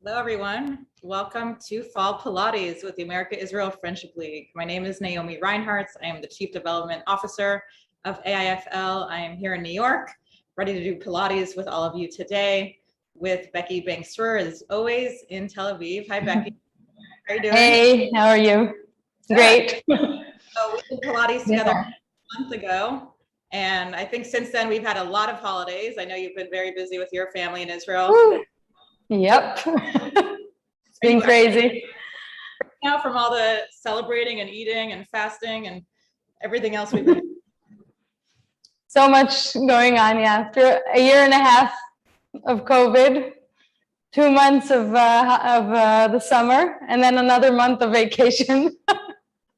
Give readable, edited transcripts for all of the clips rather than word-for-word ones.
Hello, everyone. Welcome to Fall Pilates with the America-Israel Friendship League. My name is Naomi Reinharz. I am the Chief Development Officer of AIFL. I am here in New York, ready to do Pilates with all of you today with Becky Bank Srour, as always, in Tel Aviv. Hi, Becky. How are you doing? Hey, how are you? Great. So we did Pilates together a month ago, and I think since then we've had a lot of holidays. I know you've been very busy with your family in Israel. Woo. Yep. It's been crazy. Now from all the celebrating and eating and fasting and everything else we've been doing. So much going on, yeah. After a year and a half of COVID, 2 months of the summer, and then another month of vacation.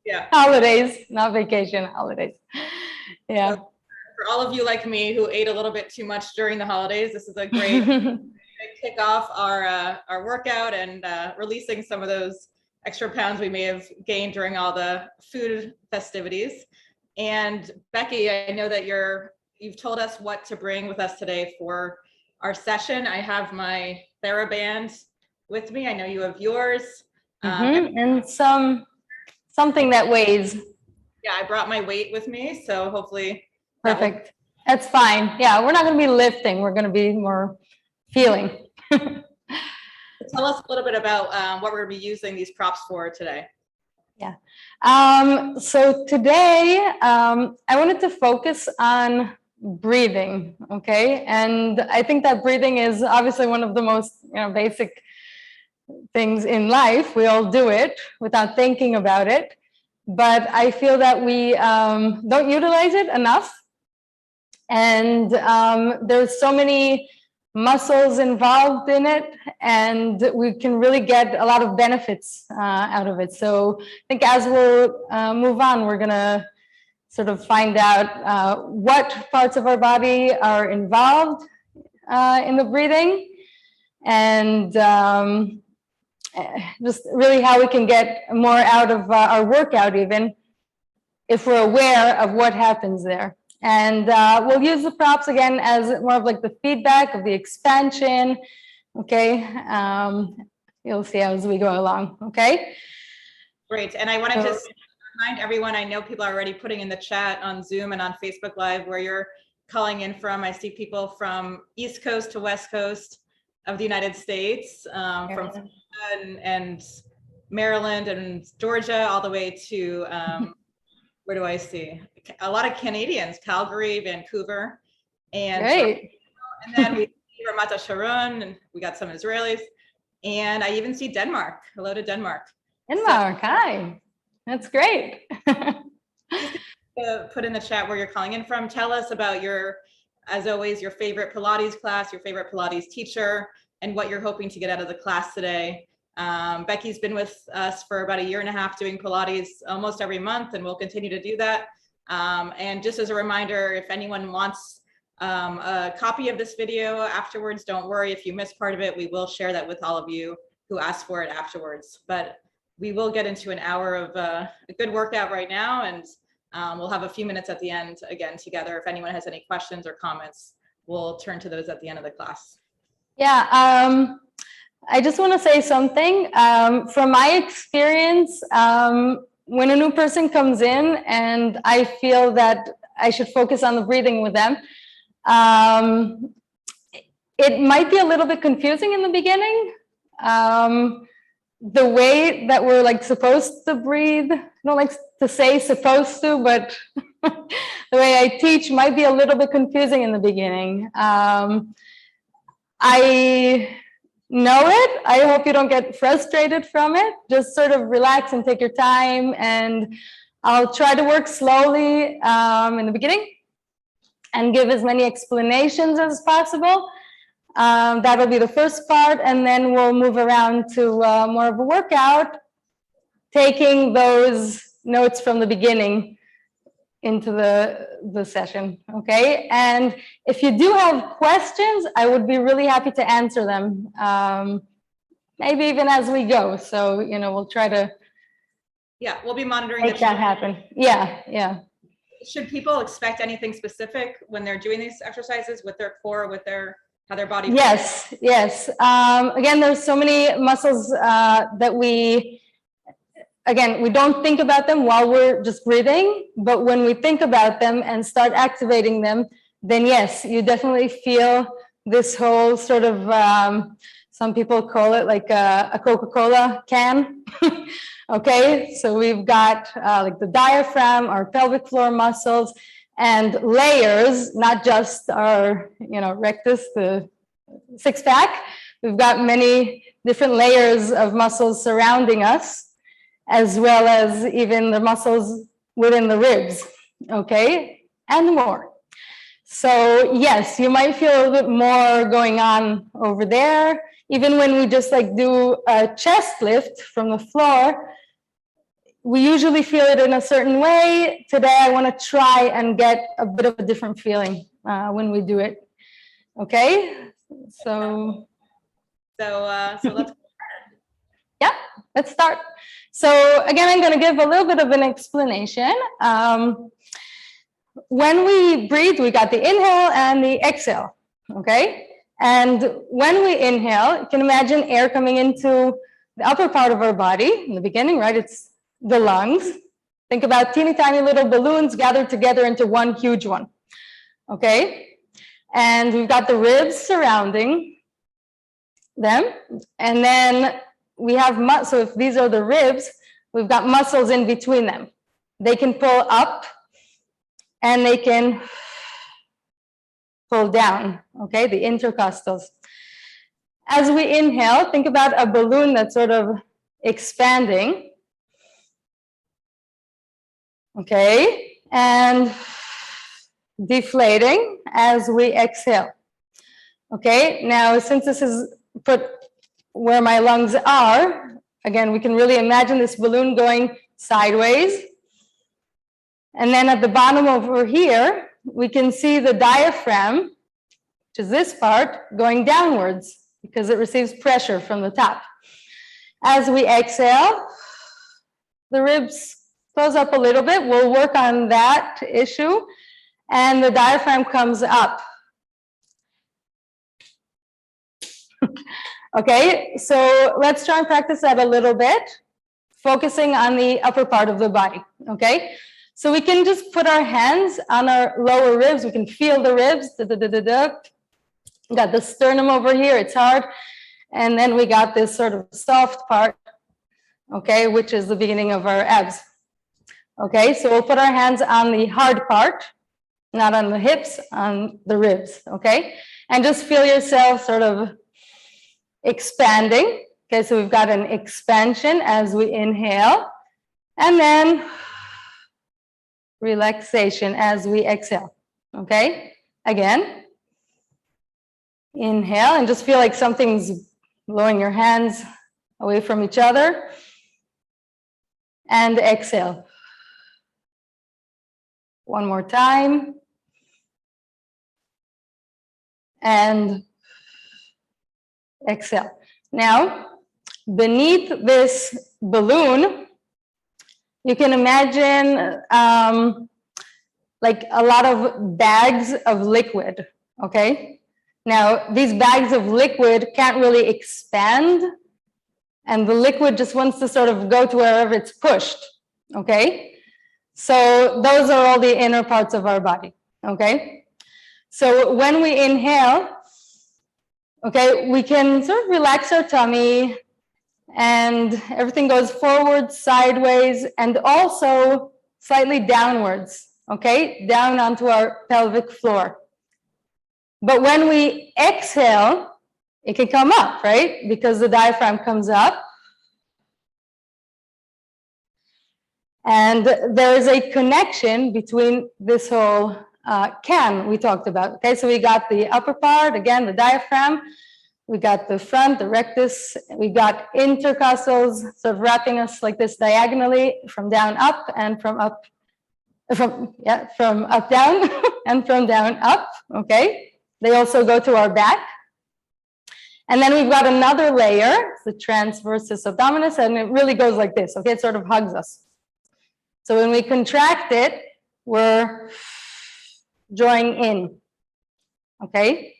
Yeah. Holidays, not vacation, holidays. Yeah. So for all of you like me who ate a little bit too much during the holidays, this is a great kick off our workout and releasing some of those extra pounds we may have gained during all the food festivities. And Becky, I know that you've told us what to bring with us today for our session. I have my TheraBand with me. I know you have yours. And something that weighs. Yeah, I brought my weight with me, so hopefully. Perfect. That's fine. Yeah, we're not going to be lifting. We're going to be more feeling. Tell us a little bit about what we're going to be using these props for today. Yeah. So today, I wanted to focus on breathing. Okay. And I think that breathing is obviously one of the most, basic things in life. We all do it without thinking about it. But I feel that we don't utilize it enough. And there's so many muscles involved in it, and we can really get a lot of benefits out of it. So I think as we'll move on, we're gonna sort of find out what parts of our body are involved in the breathing, and just really how we can get more out of our workout, even if we're aware of what happens there. And we'll use the props again as more of like the feedback of the expansion. Okay. You'll see as we go along. Okay. Great. And I want to just remind everyone, I know people are already putting in the chat on Zoom and on Facebook Live where you're calling in from. I see people from East Coast to West Coast of the United States, from and Maryland and Georgia, all the way to where do I see? A lot of Canadians, Calgary, Vancouver, and then we see Ramat Sharon, and we got some Israelis, and I even see Denmark. Hello to Denmark. Denmark, hi. That's great. Put in the chat where you're calling in from. Tell us about as always, your favorite Pilates class, your favorite Pilates teacher, and what you're hoping to get out of the class today. Becky's been with us for about a year and a half doing Pilates almost every month, and we'll continue to do that. And just as a reminder, if anyone wants a copy of this video afterwards, don't worry if you missed part of it. We will share that with all of you who asked for it afterwards. But we will get into an hour of a good workout right now, and we'll have a few minutes at the end again together. If anyone has any questions or comments, we'll turn to those at the end of the class. Yeah. I just want to say something. From my experience, when a new person comes in and I feel that I should focus on the breathing with them, it might be a little bit confusing in the beginning. The way that we're like supposed to breathe, I don't like to say supposed to, but the way I teach might be a little bit confusing in the beginning. I know it. I hope you don't get frustrated from it. Just sort of relax and take your time, and I'll try to work slowly in the beginning and give as many explanations as possible. That'll be the first part, and then we'll move around to more of a workout, taking those notes from the beginning into the session. Okay. And if you do have questions, I would be really happy to answer them, maybe even as we go. So, we'll try to we'll be monitoring make that happen. Yeah. Should people expect anything specific when they're doing these exercises with their core, with their how their body Yes, yes. Again, there's so many muscles that we don't think about them while we're just breathing, but when we think about them and start activating them, then yes, you definitely feel this whole sort of, some people call it like a Coca-Cola can. Okay, so we've got like the diaphragm, our pelvic floor muscles, and layers, not just our, rectus, the six-pack. We've got many different layers of muscles surrounding us, as well as even the muscles within the ribs, okay, and more. So yes, you might feel a little bit more going on over there. Even when we just like do a chest lift from the floor, we usually feel it in a certain way. Today, I want to try and get a bit of a different feeling when we do it. Okay, so let's yeah, let's start. So again, I'm going to give a little bit of an explanation. When we breathe, we got the inhale and the exhale, okay? And when we inhale, you can imagine air coming into the upper part of our body in the beginning, right? It's the lungs. Think about teeny tiny little balloons gathered together into one huge one, okay? And we've got the ribs surrounding them. And then we have, so if these are the ribs, we've got muscles in between them. They can pull up and they can pull down, okay, the intercostals. As we inhale, think about a balloon that's sort of expanding, okay, and deflating as we exhale. Okay, now since this is put where my lungs are, again, we can really imagine this balloon going sideways. And then at the bottom over here, we can see the diaphragm, which is this part, going downwards because it receives pressure from the top. As we exhale, the ribs close up a little bit. We'll work on that issue. And the diaphragm comes up. Okay, so let's try and practice that a little bit, focusing on the upper part of the body, okay? So we can just put our hands on our lower ribs. We can feel the ribs. We got the sternum over here, it's hard. And then we got this sort of soft part, okay, which is the beginning of our abs. Okay, so we'll put our hands on the hard part, not on the hips, on the ribs, okay? And just feel yourself sort of expanding. Okay, so we've got an expansion as we inhale, and then relaxation as we exhale, okay? Again, inhale and just feel like something's blowing your hands away from each other, and exhale. One more time. And exhale. Now, beneath this balloon, you can imagine like a lot of bags of liquid, okay? Now, these bags of liquid can't really expand, and the liquid just wants to sort of go to wherever it's pushed, okay? So those are all the inner parts of our body, okay? So when we inhale, okay, we can sort of relax our tummy and everything goes forward, sideways, and also slightly downwards, okay, down onto our pelvic floor. But when we exhale, it can come up, right? Because the diaphragm comes up. And there is a connection between this whole can we talked about. Okay, so we got the upper part, again, the diaphragm. We got the front, the rectus. We got intercostals, sort of wrapping us like this diagonally from down up and from up down and from down up. Okay, they also go to our back. And then we've got another layer, the transversus abdominis, and it really goes like this. Okay, it sort of hugs us. So when we contract it, we're drawing in, okay?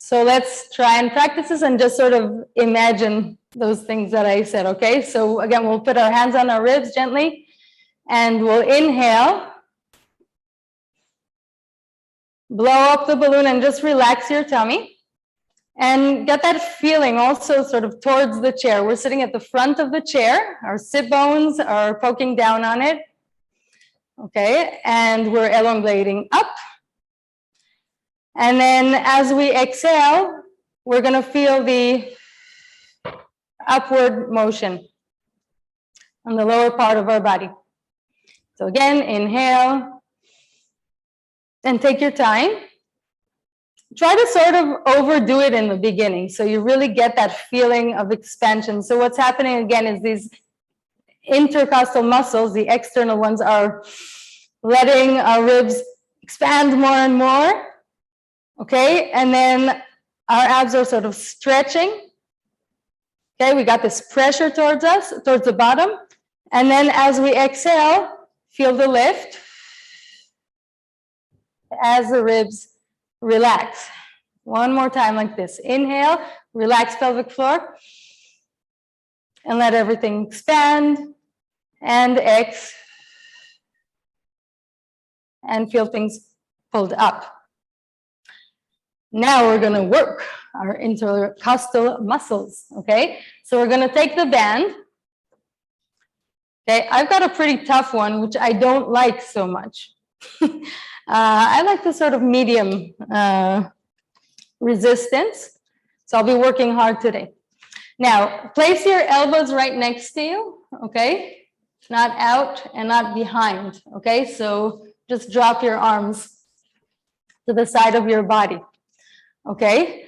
So let's try and practice this and just sort of imagine those things that I said, okay? So again, we'll put our hands on our ribs gently and we'll inhale. Blow up the balloon and just relax your tummy. And get that feeling also sort of towards the chair. We're sitting at the front of the chair. Our sit bones are poking down on it. Okay, and we're elongating up. And then as we exhale, we're going to feel the upward motion on the lower part of our body. So again, inhale and take your time. Try to sort of overdo it in the beginning so you really get that feeling of expansion. So what's happening again is these intercostal muscles, the external ones, are letting our ribs expand more and more. Okay, and then our abs are sort of stretching. Okay, we got this pressure towards us, towards the bottom. And then as we exhale, feel the lift as the ribs relax. One more time like this. Inhale, relax pelvic floor. And let everything expand. And exhale. And feel things pulled up. Now we're going to work our intercostal muscles, okay? So we're going to take the band. Okay, I've got a pretty tough one, which I don't like so much. I like the sort of medium resistance. So I'll be working hard today. Now, place your elbows right next to you, okay? Not out and not behind, okay? So just drop your arms to the side of your body. Okay,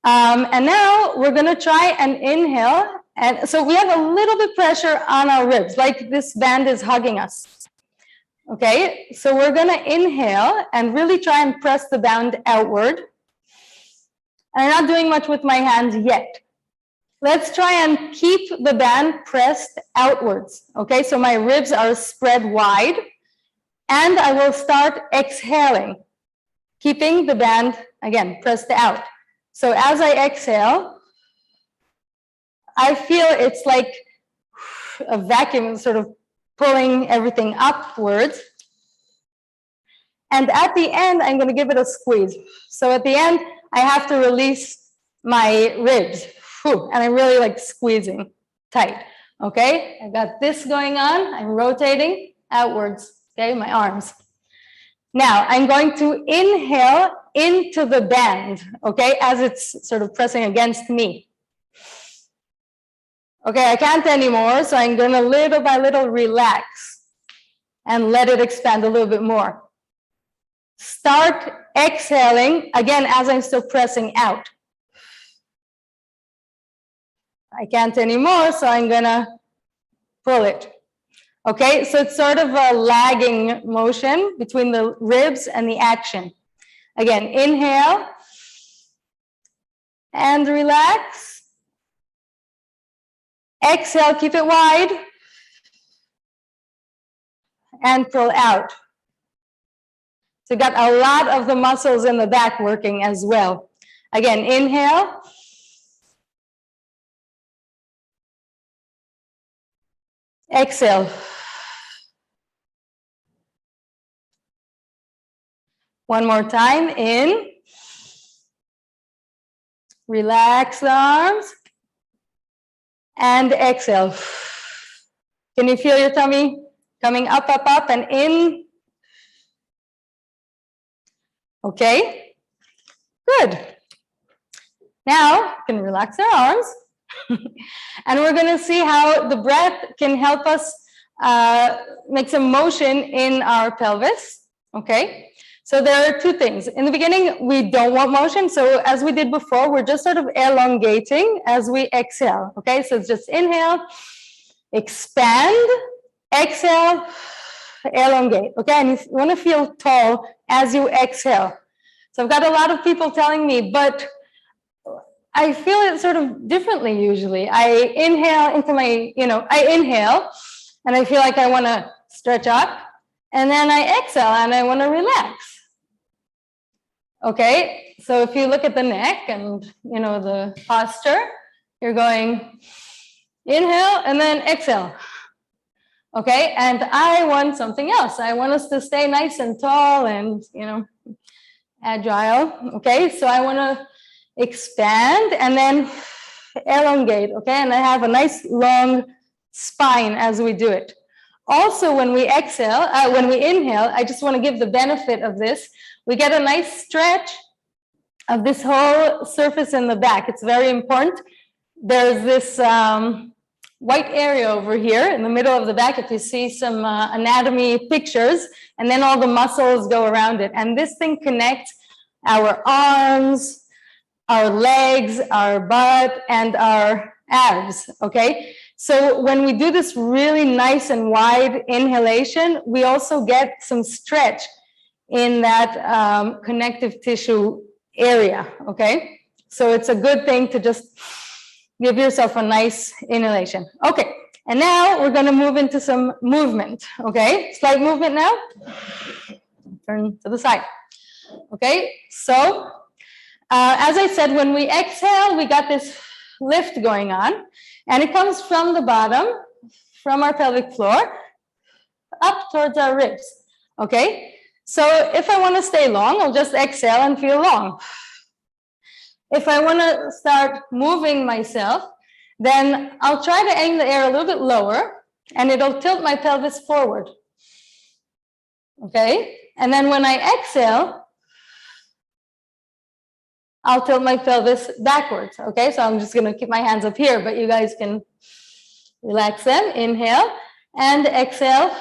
and now we're going to try and inhale. And so we have a little bit pressure on our ribs, like this band is hugging us. Okay, so we're going to inhale and really try and press the band outward. I'm not doing much with my hands yet. Let's try and keep the band pressed outwards. Okay, so my ribs are spread wide. And I will start exhaling, keeping the band, again, pressed out. So as I exhale, I feel it's like a vacuum sort of pulling everything upwards. And at the end, I'm going to give it a squeeze. So at the end, I have to release my ribs. And I'm really like squeezing tight. Okay, I got this going on. I'm rotating outwards. Okay, my arms. Now I'm going to inhale into the band, okay, as it's sort of pressing against me. Okay, I can't anymore, so I'm going to little by little relax and let it expand a little bit more. Start exhaling again as I'm still pressing out. I can't anymore, so I'm going to pull it. Okay, so it's sort of a lagging motion between the ribs and the action. Again, inhale and relax. Exhale, keep it wide. And pull out. So got a lot of the muscles in the back working as well. Again, inhale. Exhale. One more time, in. Relax the arms. And exhale. Can you feel your tummy coming up, up, up, and in? Okay, good. Now, you can relax our arms. And we're going to see how the breath can help us make some motion in our pelvis. Okay, so there are two things. In the beginning, we don't want motion. So as we did before, we're just sort of elongating as we exhale. Okay, so it's just inhale, expand, exhale, elongate. Okay, and you want to feel tall as you exhale. So I've got a lot of people telling me, but I feel it sort of differently usually. I inhale into my, I inhale and I feel like I want to stretch up, and then I exhale and I want to relax. Okay, so if you look at the neck and, you know, the posture, you're going inhale and then exhale. Okay, and I want something else. I want us to stay nice and tall and, you know, agile. Okay, so I want to expand and then elongate. Okay, and I have a nice long spine as we do it. Also, when we exhale, when we inhale, I just want to give the benefit of this. We get a nice stretch of this whole surface in the back. It's very important. There's this white area over here in the middle of the back, if you see some anatomy pictures, and then all the muscles go around it. And this thing connects our arms, our legs, our butt, and our abs, okay? So when we do this really nice and wide inhalation, we also get some stretch in that connective tissue area, okay? So it's a good thing to just give yourself a nice inhalation. Okay, and now we're gonna move into some movement, okay? Slight movement now. Turn to the side. Okay, so as I said, when we exhale, we got this lift going on, and it comes from the bottom, from our pelvic floor, up towards our ribs, okay? So if I want to stay long, I'll just exhale and feel long. If I want to start moving myself, then I'll try to aim the air a little bit lower, and it'll tilt my pelvis forward, okay? And then when I exhale, I'll tilt my pelvis backwards, okay? So I'm just gonna keep my hands up here, but you guys can relax them. Inhale and exhale,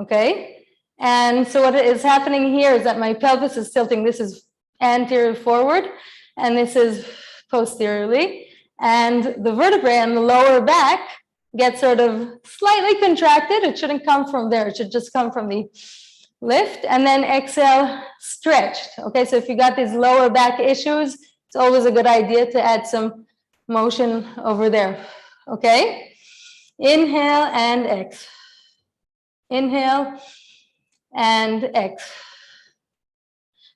okay? And so what is happening here is that my pelvis is tilting. This is anterior forward, and this is posteriorly. And the vertebrae on the lower back get sort of slightly contracted. It shouldn't come from there. It should just come from the lift, and then exhale, stretched. Okay, so if you got these lower back issues, it's always a good idea to add some motion over there. Okay, inhale and exhale. Inhale and exhale.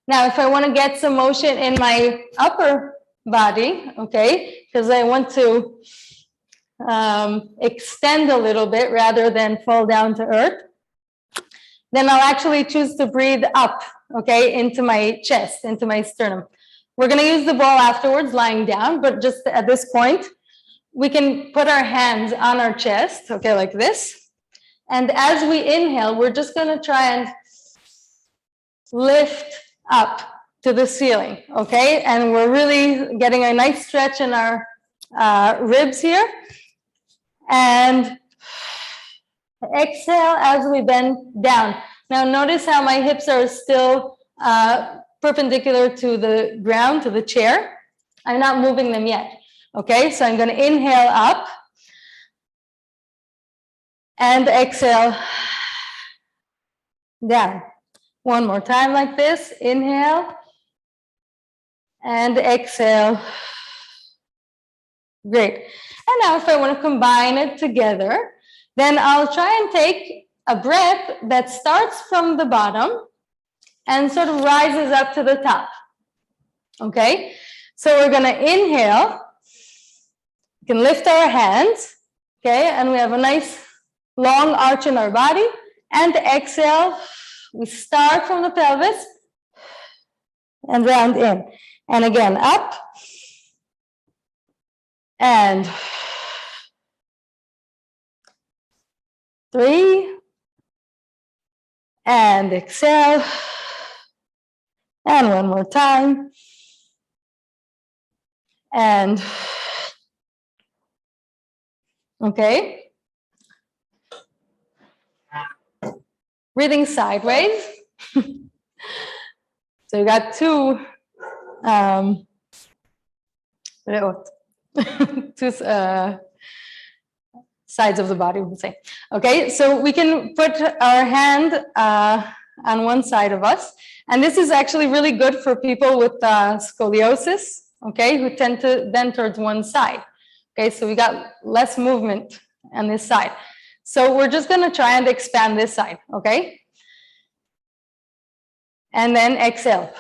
Now, if I want to get some motion in my upper body, okay, because I want to extend a little bit rather than fall down to earth, then I'll actually choose to breathe up, okay, into my chest, into my sternum. We're going to use the ball afterwards, lying down, but just at this point, we can put our hands on our chest, okay, like this. And as we inhale, we're just going to try and lift up to the ceiling, okay? And we're really getting a nice stretch in our ribs here. And exhale as we bend down. Now notice how my hips are still perpendicular to the ground, to the chair. I'm not moving them yet. Okay, so I'm going to inhale up and exhale down. One more time like this. Inhale and exhale. Great. And now if I want to combine it together, then I'll try and take a breath that starts from the bottom and sort of rises up to the top. Okay, so we're going to inhale. We can lift our hands, okay, and we have a nice long arch in our body. And exhale, we start from the pelvis and round in. And again, up and 3, and exhale, and one more time, and okay, breathing sideways. So you got two sides of the body, we'll say. Okay, so we can put our hand on one side of us, and this is actually really good for people with scoliosis, okay, who tend to bend towards one side. Okay, so we got less movement on this side. So we're just going to try and expand this side, okay? and then exhale.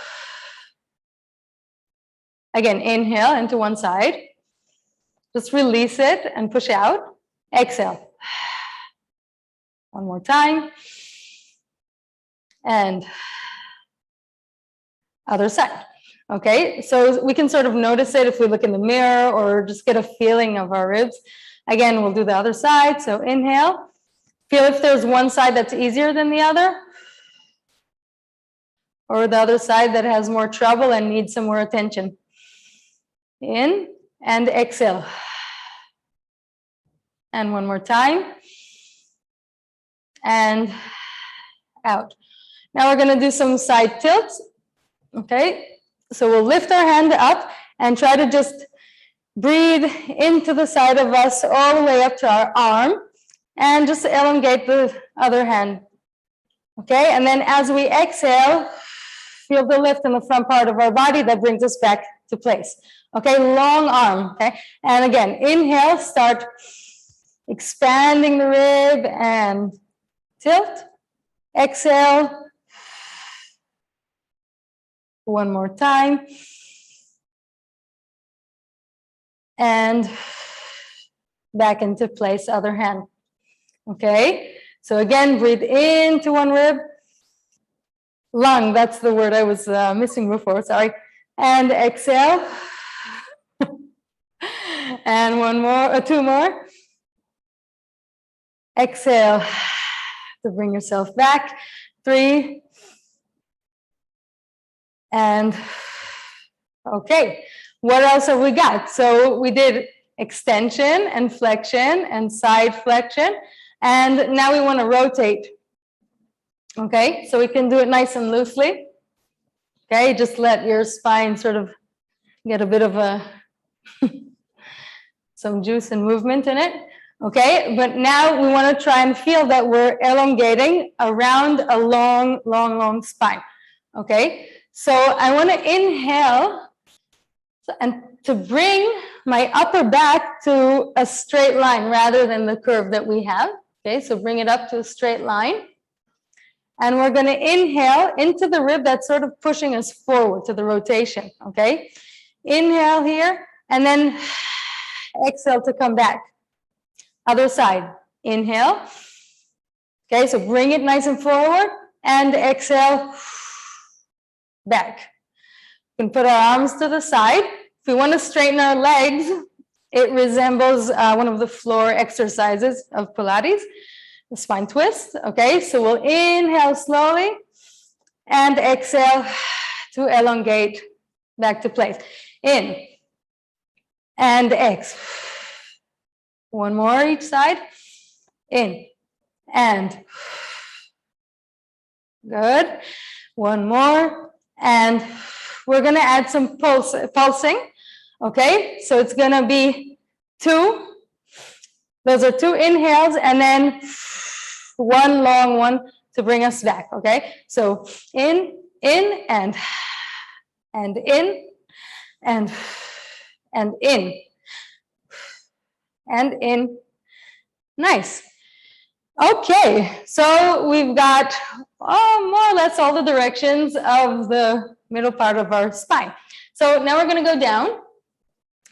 Again, inhale into one side. Just release it and push out. Exhale. One more time. And other side. Okay, so we can sort of notice it if we look in the mirror or just get a feeling of our ribs. Again, we'll do the other side. So inhale. Feel if there's one side that's easier than the other, or the other side that has more trouble and needs some more attention. In and exhale. And one more time. And out. Now we're going to do some side tilts. Okay, so we'll lift our hand up and try to just breathe into the side of us all the way up to our arm and just elongate the other hand. Okay, and then as we exhale, feel the lift in the front part of our body that brings us back to place. Okay, long arm. Okay, and again, inhale, start expanding the rib and tilt. Exhale. One more time. And back into place, other hand. Okay, so again, breathe into one rib. Lung, that's the word I was missing before, sorry. And exhale. And one more, two more. Exhale to bring yourself back. 3. And okay, what else have we got? So we did extension and flexion and side flexion. And now we want to rotate. Okay, so we can do it nice and loosely. Okay, just let your spine sort of get a bit of a some juice and movement in it. Okay, but now we want to try and feel that we're elongating around a long, long, long spine. Okay, so I want to inhale and to bring my upper back to a straight line rather than the curve that we have. Okay, so bring it up to a straight line. And we're going to inhale into the rib that's sort of pushing us forward to the rotation. Okay, inhale here and then exhale to come back. Other side. Inhale. Okay, so bring it nice and forward and exhale back. We can put our arms to the side. If we want to straighten our legs, it resembles one of the floor exercises of Pilates, the spine twist. Okay, so we'll inhale slowly and exhale to elongate back to place. In and exhale. One more each side. In and good. One more. And we're going to add some pulsing. Okay, so it's going to be 2. Those are 2 inhales and then one long one to bring us back. Okay, so in and in and in and in. Nice. Okay, so we've got more or less all the directions of the middle part of our spine. So now we're going to go down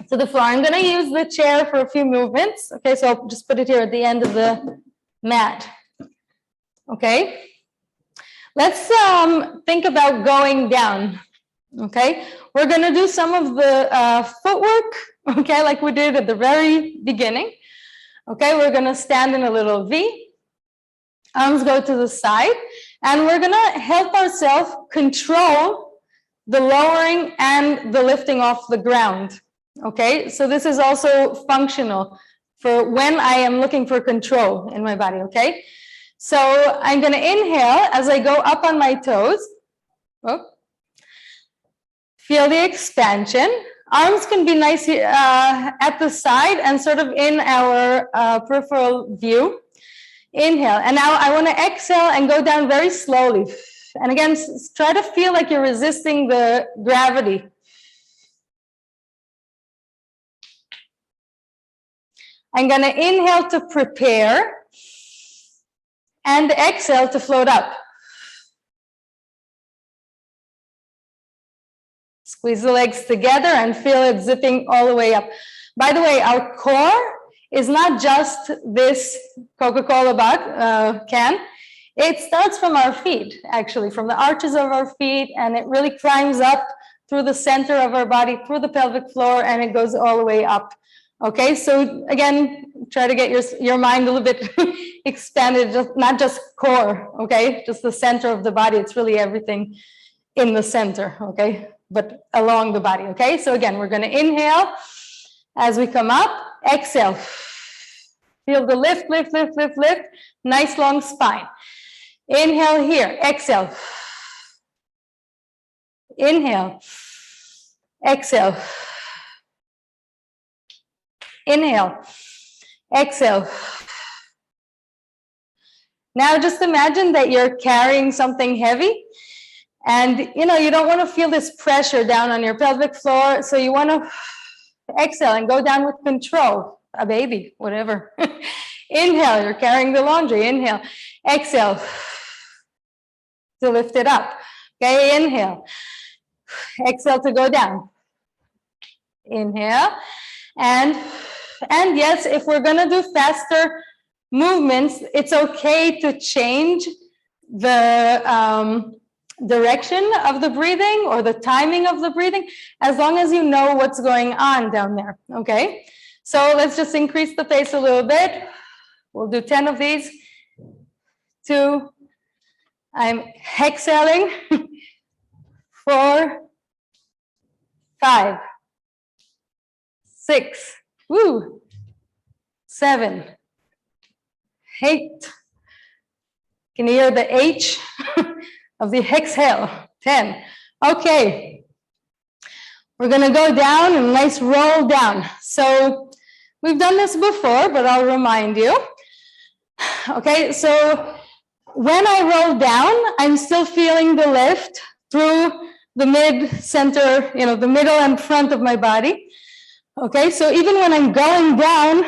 to the floor. I'm going to use the chair for a few movements. Okay, so I'll just put it here at the end of the mat. Okay, let's think about going down. Okay, we're going to do some of the footwork, okay, like we did at the very beginning. Okay, we're going to stand in a little V. Arms go to the side, and we're going to help ourselves control the lowering and the lifting off the ground. Okay, so this is also functional for when I am looking for control in my body. Okay, so I'm going to inhale as I go up on my toes. Oh. Feel the expansion. Arms can be nice at the side and sort of in our peripheral view. Inhale, and now I want to exhale and go down very slowly. And again, try to feel like you're resisting the gravity. I'm going to inhale to prepare and exhale to float up. Squeeze the legs together and feel it zipping all the way up. By the way, our core is not just this Coca-Cola can. It starts from our feet, actually, from the arches of our feet, and it really climbs up through the center of our body, through the pelvic floor, and it goes all the way up. Okay, so again, try to get your mind a little bit expanded, not just core, okay, just the center of the body. It's really everything in the center, okay, but along the body, okay? So again, we're gonna inhale as we come up, exhale. Feel the lift, lift, lift, lift, lift. Nice long spine. Inhale here, exhale. Inhale, exhale. Inhale, exhale. Now just imagine that you're carrying something heavy and you don't want to feel this pressure down on your pelvic floor. So you want to exhale and go down with control, a baby, whatever. Inhale, you're carrying the laundry. Inhale, exhale to lift it up. Okay, inhale, exhale to go down. Inhale, and yes, if we're gonna do faster movements, it's okay to change the direction of the breathing or the timing of the breathing, as long as you know what's going on down there, okay? So let's just increase the pace a little bit. We'll do 10 of these. 2, I'm exhaling. 4, 5, 6, 7, 8. Can you hear the H of the exhale? 10. Okay. We're going to go down and nice roll down. So we've done this before, but I'll remind you. Okay, so when I roll down, I'm still feeling the lift through the mid-center, the middle and front of my body. Okay, so even when I'm going down,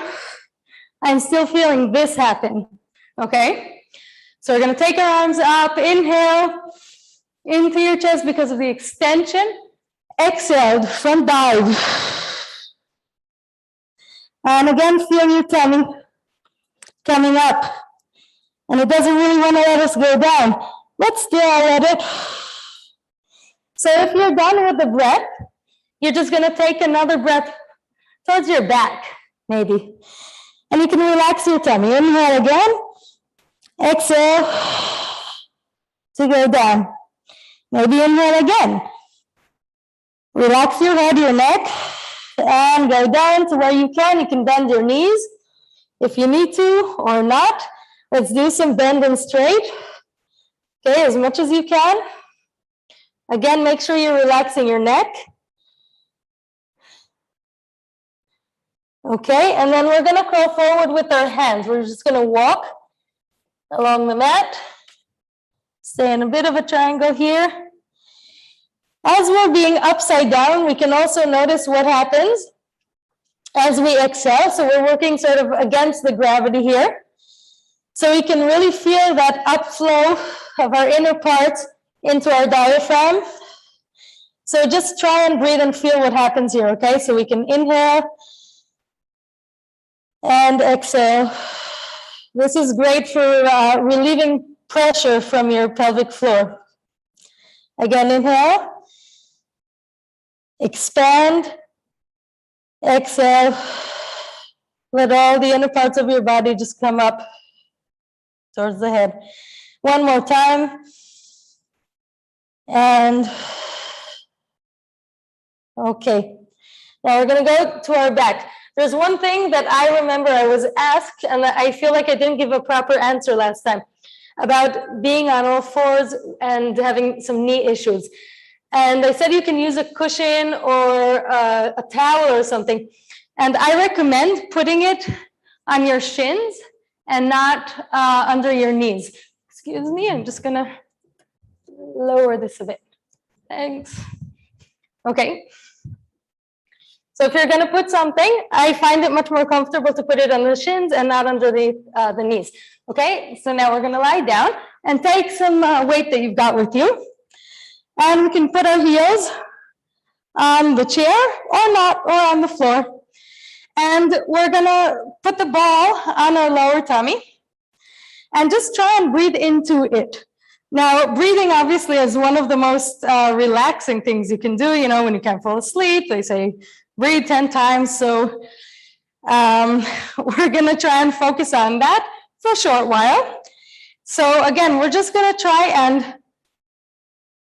I'm still feeling this happen. Okay, so we're going to take our arms up, inhale into your chest because of the extension. Exhale, front dive. And again, feel your tummy coming up. And it doesn't really want to let us go down. But still, I'll let it. So if you're done with the breath, you're just going to take another breath towards your back, maybe. And you can relax your tummy. Inhale again. Exhale to go down. Maybe inhale again. Relax your head, your neck, and go down to where you can. You can bend your knees if you need to or not. Let's do some bend and straight. Okay, as much as you can. Again, make sure you're relaxing your neck. Okay, and then we're going to crawl forward with our hands. We're just going to walk along the mat. Stay in a bit of a triangle here. As we're being upside down, we can also notice what happens as we exhale. So we're working sort of against the gravity here. So we can really feel that upflow of our inner parts into our diaphragm. So just try and breathe and feel what happens here, okay? So we can inhale and exhale. This is great for relieving pressure from your pelvic floor. Again, inhale. Expand, exhale, let all the inner parts of your body just come up towards the head. One more time, and okay. Now we're gonna go to our back. There's one thing that I remember I was asked, and I feel like I didn't give a proper answer last time, about being on all fours and having some knee issues. And I said you can use a cushion or a towel or something. And I recommend putting it on your shins and not under your knees. Excuse me, I'm just gonna lower this a bit. Thanks. Okay. So if you're gonna put something, I find it much more comfortable to put it on the shins and not under the knees. Okay, so now we're gonna lie down and take some weight that you've got with you. And we can put our heels on the chair or not, or on the floor. And we're gonna put the ball on our lower tummy and just try and breathe into it. Now, breathing obviously is one of the most relaxing things you can do. You know, when you can't fall asleep, they say breathe 10 times. So we're gonna try and focus on that for a short while. So again, we're just gonna try and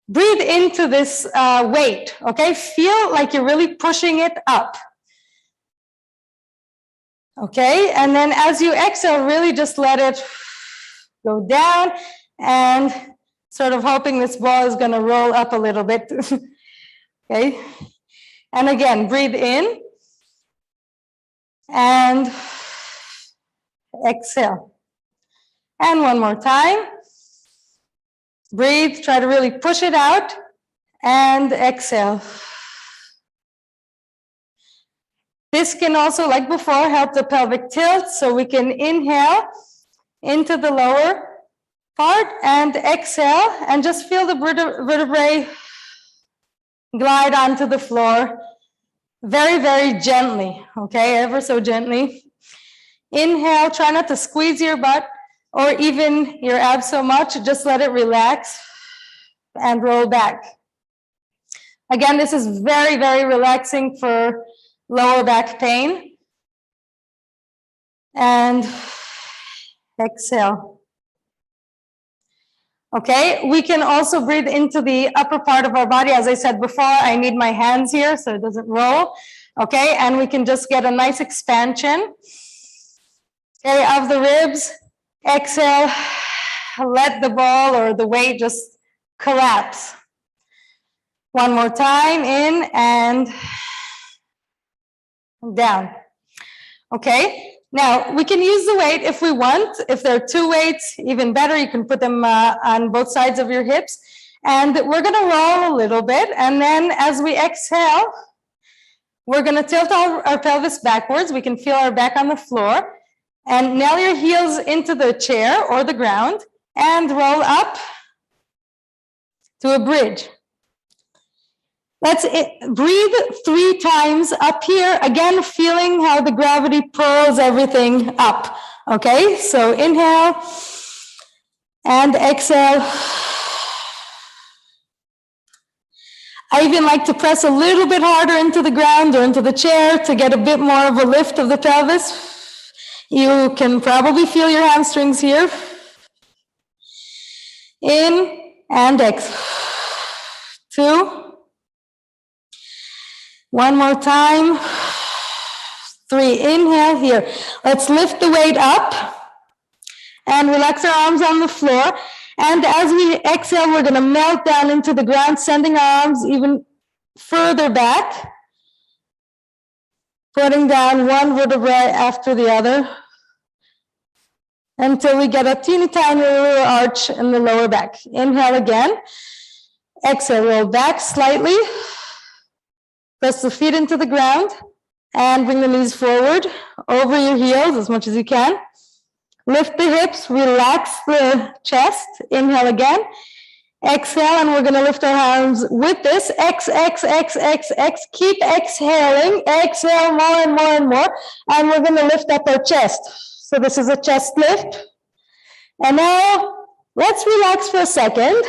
breathe into this weight, okay? Feel like you're really pushing it up. Okay, and then as you exhale, really just let it go down and sort of hoping this ball is gonna roll up a little bit. Okay, and again, breathe in and exhale. And one more time. Breathe, try to really push it out and exhale. This can also, like before, help the pelvic tilt, so we can inhale into the lower part and exhale and just feel the vertebrae glide onto the floor very, very gently, okay, ever so gently. Inhale, try not to squeeze your butt or even your abs so much, just let it relax and roll back. Again, this is very, very relaxing for lower back pain. And exhale. Okay, we can also breathe into the upper part of our body. As I said before, I need my hands here so it doesn't roll. Okay, and we can just get a nice expansion, okay, of the ribs. Exhale, let the ball or the weight just collapse. One more time, in and down. Okay, now we can use the weight if we want. If there are two weights, even better. You can put them on both sides of your hips. And we're gonna roll a little bit. And then as we exhale, we're gonna tilt our pelvis backwards. We can feel our back on the floor. And nail your heels into the chair or the ground and roll up to a bridge. Let's breathe 3 times up here. Again, feeling how the gravity pulls everything up. Okay, so inhale and exhale. I even like to press a little bit harder into the ground or into the chair to get a bit more of a lift of the pelvis. You can probably feel your hamstrings here. In and exhale. 2. One more time. 3, inhale here. Let's lift the weight up and relax our arms on the floor. And as we exhale, we're gonna melt down into the ground, sending our arms even further back, putting down one vertebrae after the other until we get a teeny tiny little arch in the lower back. Inhale again. Exhale, roll back slightly. Press the feet into the ground and bring the knees forward over your heels as much as you can. Lift the hips, relax the chest. Inhale again. Exhale, and we're going to lift our arms with this. X. Keep exhaling. Exhale more and more and more. And we're going to lift up our chest. So this is a chest lift. And now let's relax for a second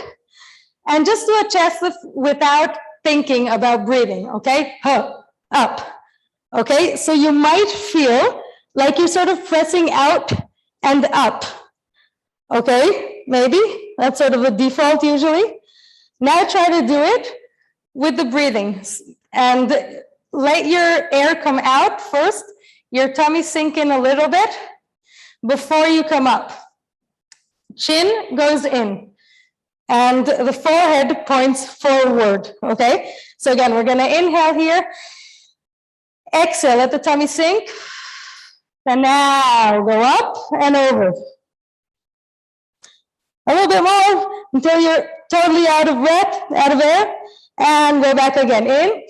and just do a chest lift without thinking about breathing, okay? Up. Okay, so you might feel like you're sort of pressing out and up. Okay, maybe that's sort of the default usually. Now try to do it with the breathing and let your air come out first. Your tummy sink in a little bit before you come up. Chin goes in and the forehead points forward, okay? So again, we're gonna inhale here. Exhale, let the tummy sink. And now go up and over. A little bit more until you're totally out of breath, out of air. And go back again. In.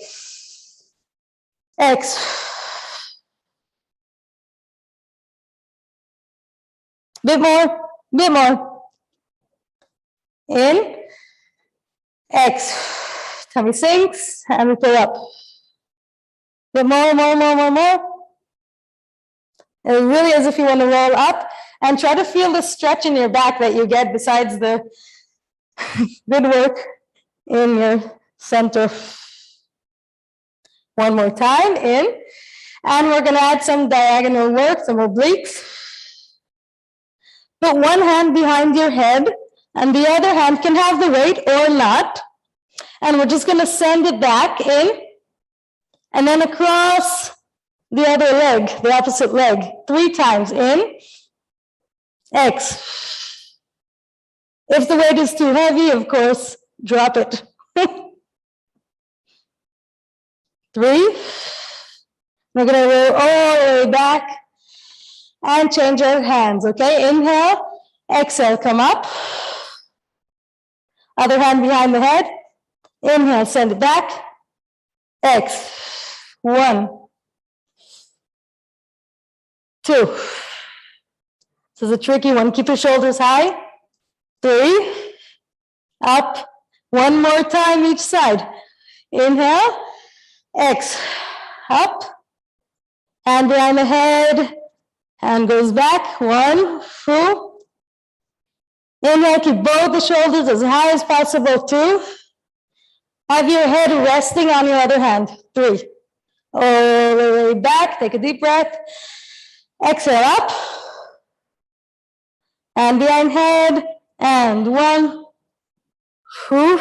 Exhale. Bit more. In. Exhale. tummy sinks, and we pull up. Get more. It really is if you want to roll up, and try to feel the stretch in your back that you get besides the good work in your center. One more time, in. And we're going to add some diagonal work, some obliques. Put one hand behind your head, and the other hand can have the weight or not. And we're just going to send it back in, and then across the other leg, the opposite leg, 3 times, in, X. If the weight is too heavy, of course, drop it. 3. We're going to roll all the way back and change our hands, okay? Inhale, exhale, come up. Other hand behind the head. Inhale, send it back. X. 1, 2. This is a tricky one. Keep your shoulders high. 3. Up. One more time each side. Inhale. X. Up. Hand behind the head. Hand goes back. 1, 2. Inhale. Keep both the shoulders as high as possible. 2. Have your head resting on your other hand. 3. All the way back. Take a deep breath. Exhale up. And behind head. And 1, 2,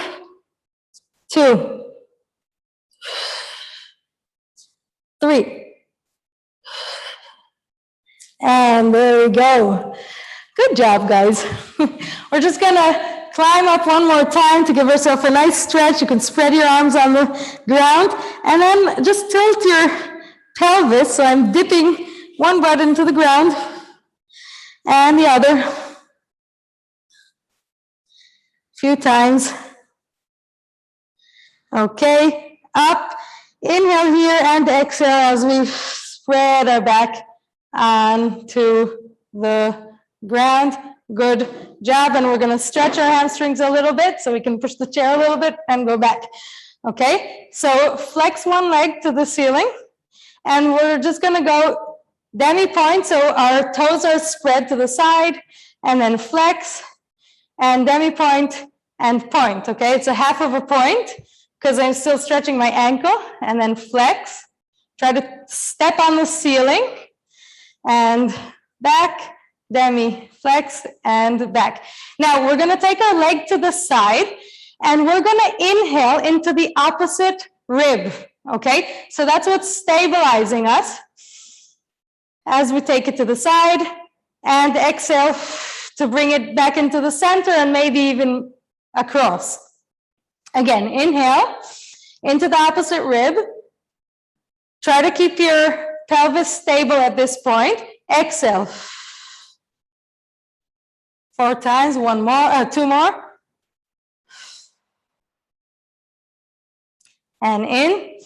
3. And there we go. Good job, guys. We're just gonna climb up one more time to give yourself a nice stretch. You can spread your arms on the ground and then just tilt your pelvis. So I'm dipping one butt into the ground and the other. A few times. Okay, up. Inhale here and exhale as we spread our back onto the ground. Good job. And we're going to stretch our hamstrings a little bit so we can push the chair a little bit and go back. Okay, so flex one leg to the ceiling. And we're just going to go demi-point. So our toes are spread to the side and then flex and demi-point and point. Okay, it's a half of a point because I'm still stretching my ankle, and then flex. Try to step on the ceiling and back, demi, flex, and back. Now we're going to take our leg to the side and we're going to inhale into the opposite rib. Okay, so that's what's stabilizing us as we take it to the side, and exhale to bring it back into the center and maybe even across. Again, inhale into the opposite rib. Try to keep your pelvis stable at this point. Exhale. 4 times, 1 more, 2 more. And in.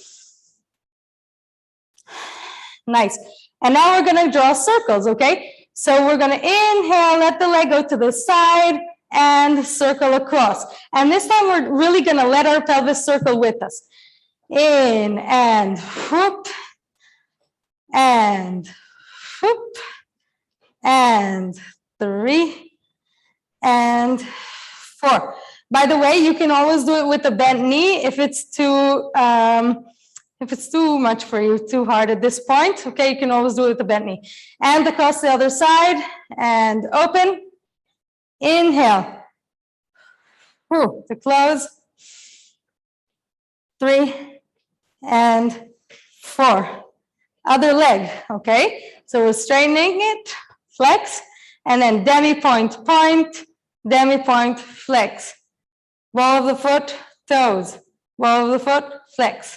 Nice. And now we're going to draw circles, okay? So we're going to inhale, let the leg go to the side and circle across. And this time we're really going to let our pelvis circle with us. In and whoop, and whoop, and 3, and 4. By the way, you can always do it with a bent knee if it's too much for you, too hard at this point. Okay, you can always do it with a bent knee. And across the other side, and open. Inhale. To close. 3 and 4. Other leg, okay? So we're straightening it, flex, and then demi-point, point, demi-point, flex. Ball of the foot, toes. Ball of the foot, flex.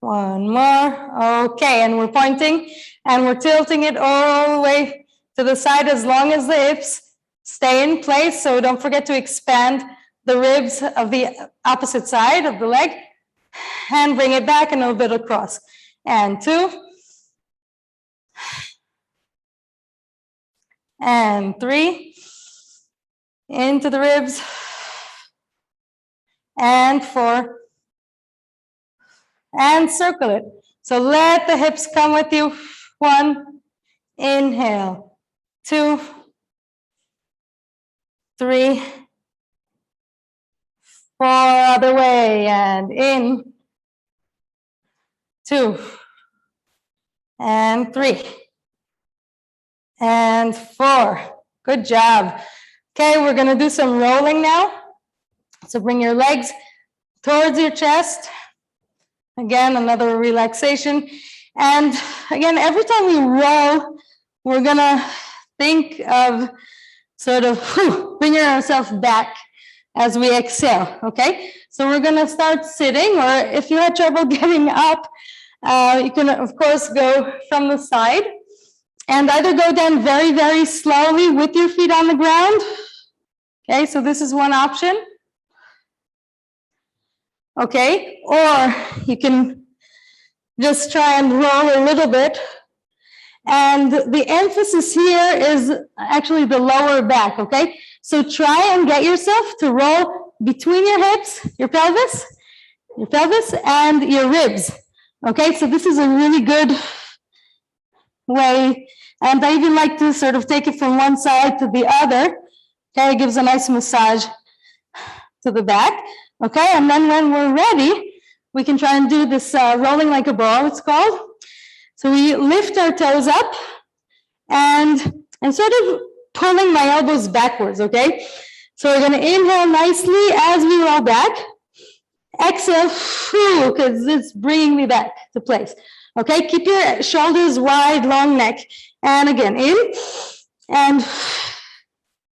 One more. Okay, and we're pointing and we're tilting it all the way to the side as long as the hips stay in place. So don't forget to expand the ribs of the opposite side of the leg and bring it back and a little bit across. And 2. And 3. into the ribs, and 4, and circle it. So let the hips come with you. 1, inhale, 2, 3, 4, other way, and in, 2, and 3, and 4. Good job. Okay, we're gonna do some rolling now. So bring your legs towards your chest. Again, another relaxation. And again, every time we roll, we're gonna think of sort of bringing ourselves back as we exhale, okay? So we're gonna start sitting, or if you had trouble getting up, you can of course go from the side and either go down very, very slowly with your feet on the ground. Okay, so this is one option. Okay, or you can just try and roll a little bit. And the emphasis here is actually the lower back, okay? So try and get yourself to roll between your hips, your pelvis, and your ribs, okay? So this is a really good way. And I even like to sort of take it from one side to the other. Okay, it gives a nice massage to the back. Okay, and then when we're ready, we can try and do this rolling like a ball, it's called. So we lift our toes up and I'm sort of pulling my elbows backwards, okay? So we're gonna inhale nicely as we roll back. Exhale, because it's bringing me back to place. Okay, keep your shoulders wide, long neck. And again, in, and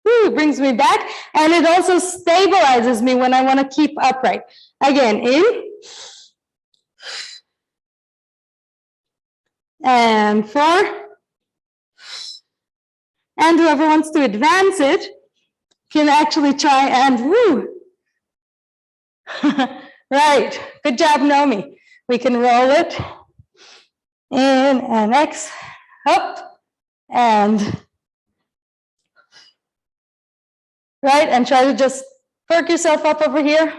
it brings me back. And it also stabilizes me when I want to keep upright. Again, in, and 4. And whoever wants to advance it can actually try and woo. Right, good job, Naomi. We can roll it. In and X, up, and right, and try to just perk yourself up over here.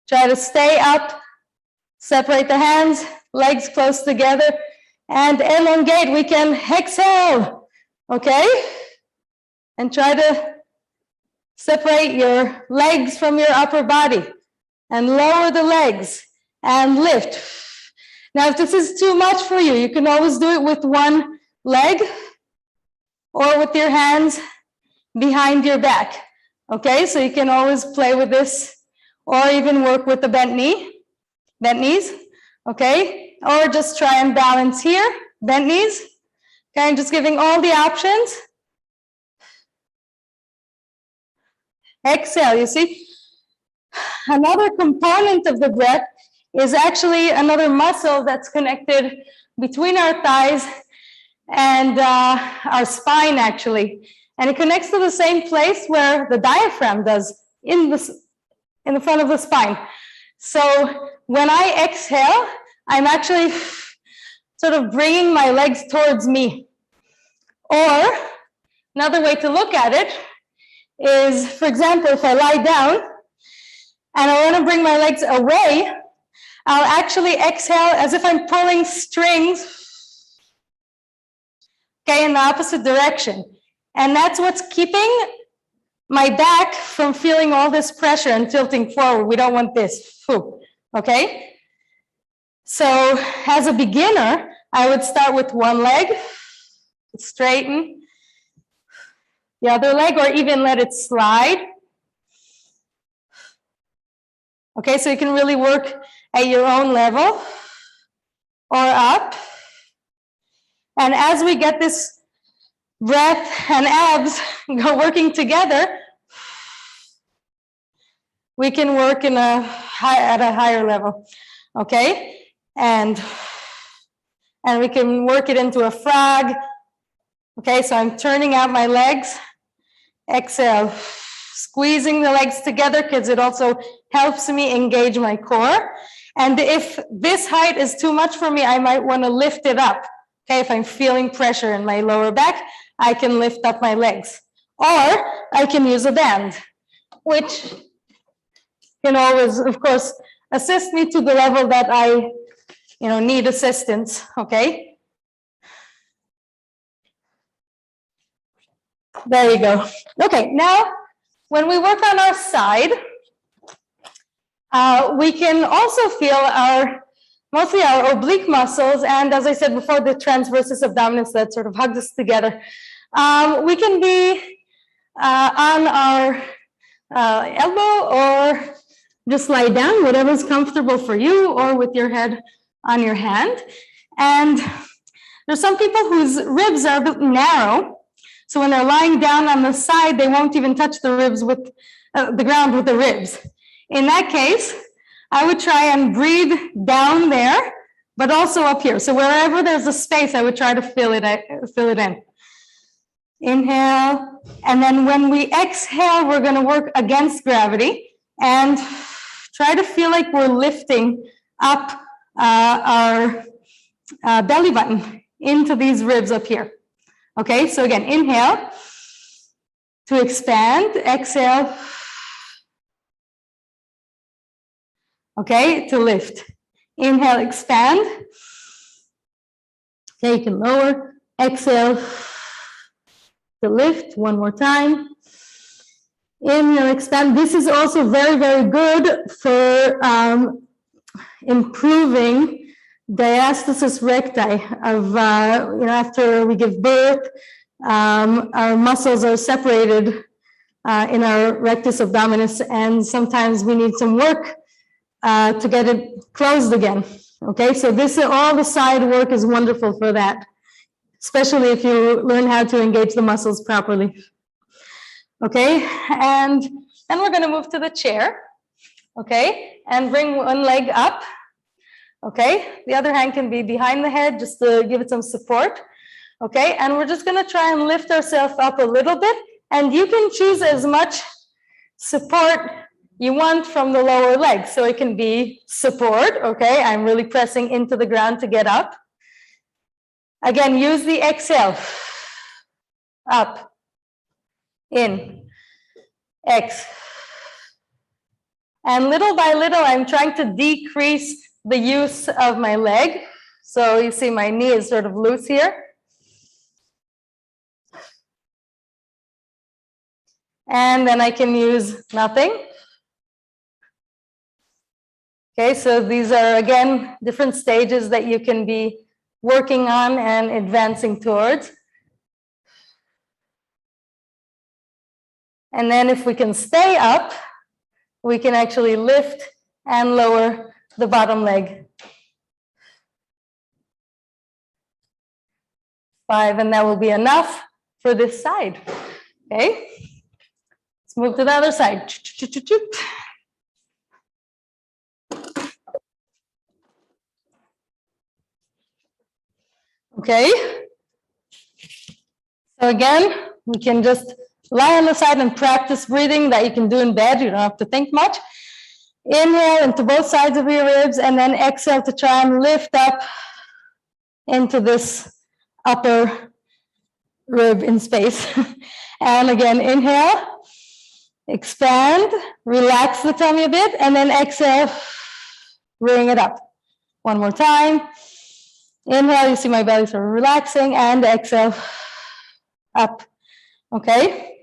Try to stay up, separate the hands, legs close together, and elongate. We can exhale, okay? And try to separate your legs from your upper body and lower the legs and lift. Now, if this is too much for you, you can always do it with one leg or with your hands behind your back. Okay, so you can always play with this or even work with the bent knees. Okay, or just try and balance here, bent knees. Okay, I'm just giving all the options. Exhale, you see. Another component of the breath is actually another muscle that's connected between our thighs and our spine, actually. And it connects to the same place where the diaphragm does, in the front of the spine. So when I exhale, I'm actually sort of bringing my legs towards me. Or another way to look at it is, for example, if I lie down and I want to bring my legs away, I'll actually exhale as if I'm pulling strings, okay, in the opposite direction. And that's what's keeping my back from feeling all this pressure and tilting forward. We don't want this, okay? So as a beginner, I would start with one leg, straighten the other leg, or even let it slide. Okay, so you can really work at your own level or up. And as we get this breath and abs working together, we can work at a higher level, okay? And we can work it into a frog. Okay, so I'm turning out my legs. Exhale, squeezing the legs together because it also helps me engage my core. And if this height is too much for me, I might want to lift it up. Okay, if I'm feeling pressure in my lower back, I can lift up my legs. Or I can use a band, which can always, of course, assist me to the level that I need assistance, okay? There you go. Okay, now when we work on our side, we can also feel mostly our oblique muscles, and as I said before, the transversus abdominis that sort of hugs us together. We can be on our elbow or just lie down, whatever's comfortable for you, or with your head on your hand. And there's some people whose ribs are a bit narrow, so when they're lying down on the side, they won't even touch the ribs with the ground with the ribs. In that case, I would try and breathe down there, but also up here. So wherever there's a space, I would try to fill it in. Inhale, and then when we exhale, we're going to work against gravity and try to feel like we're lifting up our belly button into these ribs up here. Okay, so again, inhale to expand, exhale, okay, to lift. Inhale, expand. Okay, you can lower, exhale to lift. One more time. Inhale, expand. This is also very, very good for improving diastasis recti of, after we give birth, our muscles are separated in our rectus abdominis, and sometimes we need some work to get it closed again. Okay, so all the side work is wonderful for that, especially if you learn how to engage the muscles properly. Okay, and then we're going to move to the chair. Okay, and bring one leg up. Okay, the other hand can be behind the head just to give it some support. Okay, and we're just going to try and lift ourselves up a little bit, and you can choose as much support you want from the lower leg. So it can be support. Okay, I'm really pressing into the ground to get up. Again, use the exhale. Up, in, X. And little by little, I'm trying to decrease the use of my leg. So you see my knee is sort of loose here. And then I can use nothing. Okay, so these are, again, different stages that you can be working on and advancing towards. And then if we can stay up, we can actually lift and lower the bottom leg. 5, and that will be enough for this side. Okay, let's move to the other side. Okay, so again, we can just lie on the side and practice breathing that you can do in bed. You don't have to think much. Inhale into both sides of your ribs, and then exhale to try and lift up into this upper rib in space. And again, inhale, expand, relax the tummy a bit, and then exhale, bring it up. One more time. Inhale, you see my belly sort of relaxing, and exhale, up. Okay,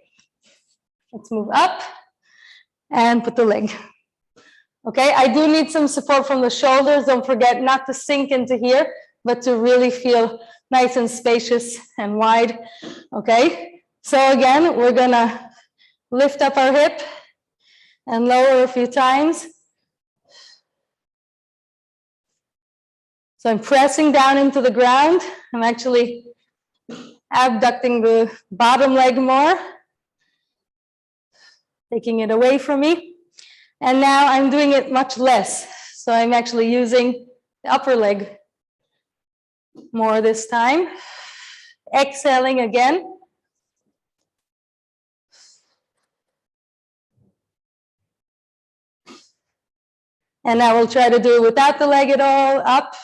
let's move up and put the leg. Okay, I do need some support from the shoulders. Don't forget not to sink into here, but to really feel nice and spacious and wide. Okay, so again, we're gonna lift up our hip and lower a few times. So I'm pressing down into the ground. I'm actually abducting the bottom leg more, taking it away from me. And now I'm doing it much less. So I'm actually using the upper leg more this time. Exhaling again. And now we'll try to do it without the leg at all. Up.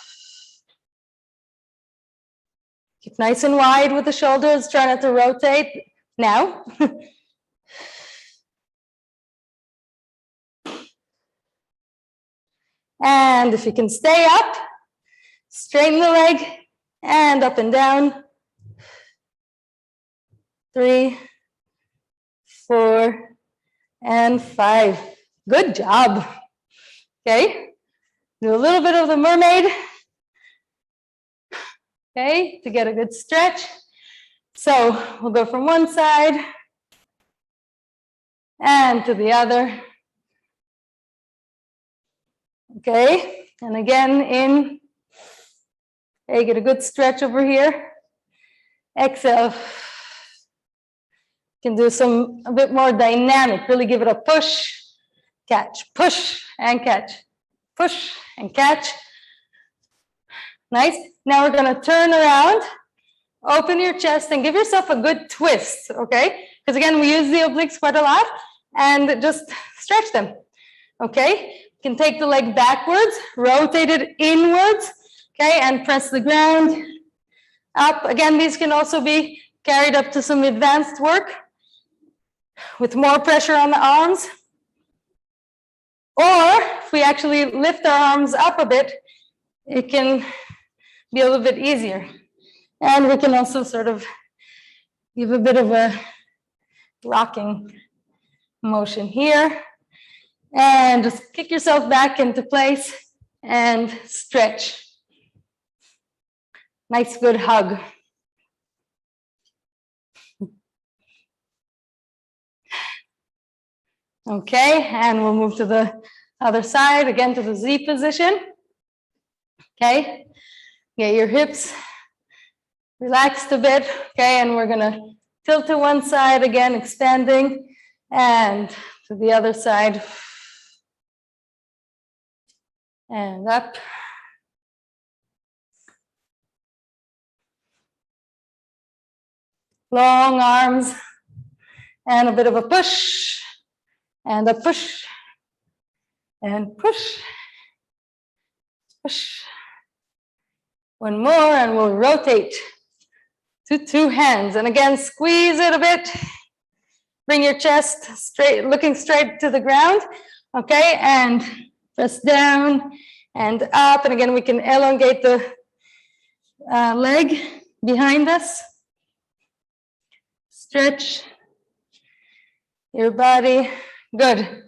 Keep nice and wide with the shoulders. Try not to rotate now. And if you can stay up, straighten the leg and up and down. 3, 4, and 5. Good job. Okay, do a little bit of the mermaid. Okay, to get a good stretch. So we'll go from one side and to the other. Okay, and again in. Okay, get a good stretch over here. Exhale. You can do a bit more dynamic. Really give it a push, catch, push, and catch, push, and catch. Nice. Now we're going to turn around, open your chest, and give yourself a good twist, okay? Because again, we use the obliques quite a lot, and just stretch them, okay? You can take the leg backwards, rotate it inwards, okay, and press the ground up. Again, these can also be carried up to some advanced work with more pressure on the arms. Or if we actually lift our arms up a bit, it can be a little bit easier. And we can also sort of give a bit of a rocking motion here. And just kick yourself back into place and stretch. Nice, good hug. Okay, and we'll move to the other side, again to the Z position. Okay, get your hips relaxed a bit. Okay, and we're gonna tilt to one side again, expanding, and to the other side. And up. Long arms, and a bit of a push. And a push, and push, push. One more, and we'll rotate to 2 hands. And again, squeeze it a bit. Bring your chest straight, looking straight to the ground. Okay, and press down and up. And again, we can elongate the leg behind us. Stretch your body. Good.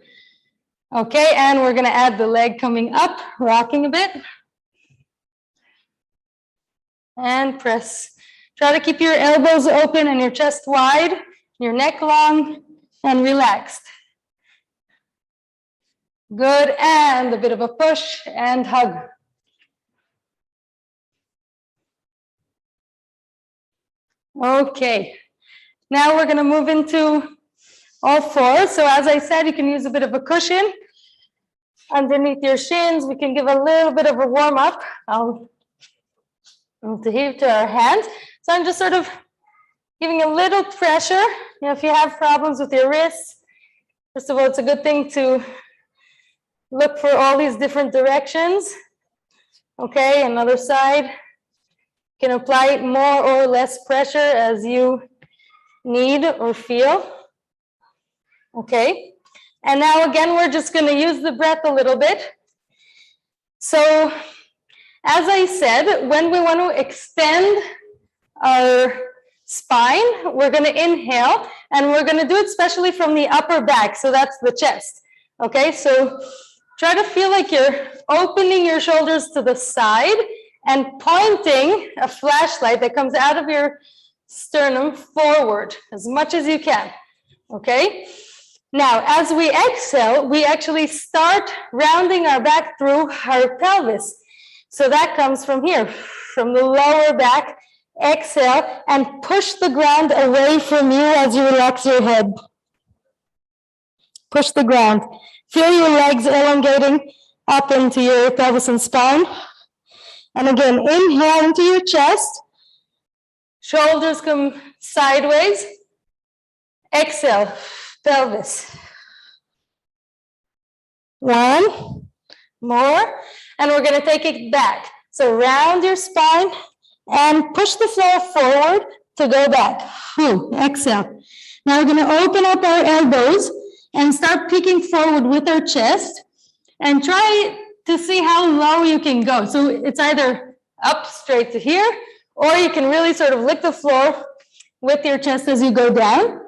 Okay, and we're going to add the leg coming up, rocking a bit. And press. Try to keep your elbows open and your chest wide, your neck long and relaxed. Good, and a bit of a push and hug. Okay, now we're going to move into all 4. So as I said, you can use a bit of a cushion underneath your shins. We can give a little bit of a warm up. I'll move to here to our hands. So I'm just sort of giving a little pressure. You know, if you have problems with your wrists, first of all, it's a good thing to look for all these different directions. Okay, another side. You can apply more or less pressure as you need or feel. Okay, and now again, we're just going to use the breath a little bit. So, as I said, when we want to extend our spine, we're going to inhale, and we're going to do it especially from the upper back, so that's the chest. Okay, so try to feel like you're opening your shoulders to the side and pointing a flashlight that comes out of your sternum forward as much as you can. Okay. Now, as we exhale, we actually start rounding our back through our pelvis. So that comes from here, from the lower back. Exhale and push the ground away from you as you relax your head. Push the ground. Feel your legs elongating up into your pelvis and spine. And again, inhale into your chest. Shoulders come sideways. Exhale. Pelvis. 1 more, and we're going to take it back. So round your spine and push the floor forward to go back. Exhale. Now we're going to open up our elbows and start peeking forward with our chest and try to see how low you can go. So it's either up straight to here, or you can really sort of lick the floor with your chest as you go down.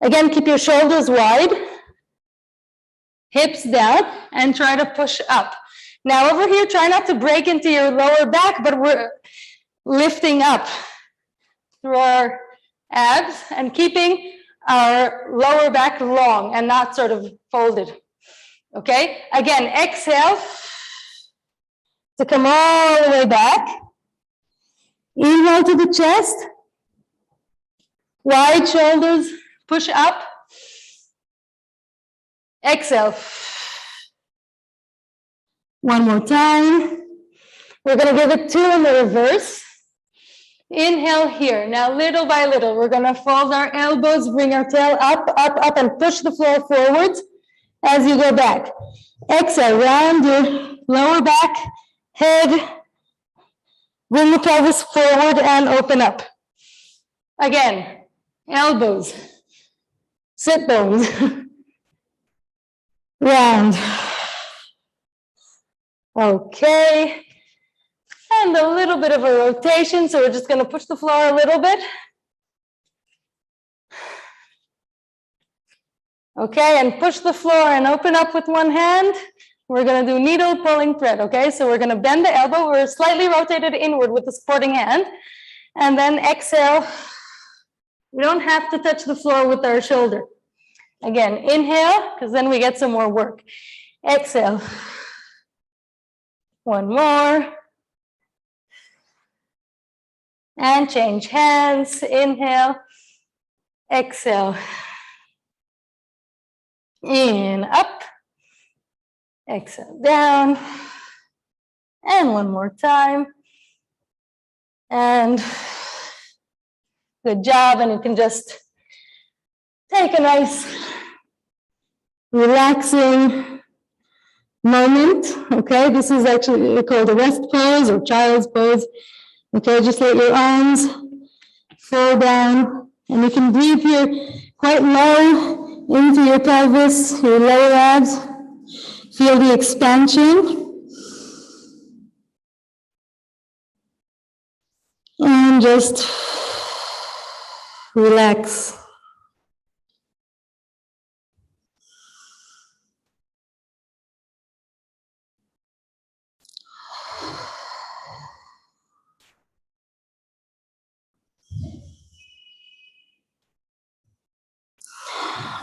Again, keep your shoulders wide, hips down, and try to push up. Now over here, try not to break into your lower back, but we're lifting up through our abs and keeping our lower back long and not sort of folded. Okay, again, exhale to come all the way back. Inhale to the chest, wide shoulders, push up. Exhale. One more time. We're going to give it 2 in the reverse. Inhale here. Now, little by little, we're going to fold our elbows, bring our tail up, up, up, and push the floor forwards as you go back. Exhale, round your lower back, head, bring the pelvis forward and open up. Again, elbows, sit bones, round. Okay. And a little bit of a rotation, so we're just going to push the floor a little bit. Okay, and push the floor and open up with one hand. We're going to do needle pulling thread, okay? So we're going to bend the elbow. We're slightly rotated inward with the supporting hand. And then exhale. We don't have to touch the floor with our shoulder. Again, inhale, because then we get some more work. Exhale. One more. And change hands. Inhale. Exhale. In, up. Exhale, down. And one more time. And good job. And you can just take a nice relaxing moment. Okay, this is actually called a rest pose or child's pose. Okay, just let your arms fall down, and you can breathe here quite low into your pelvis, your lower abs. Feel the expansion. And just relax.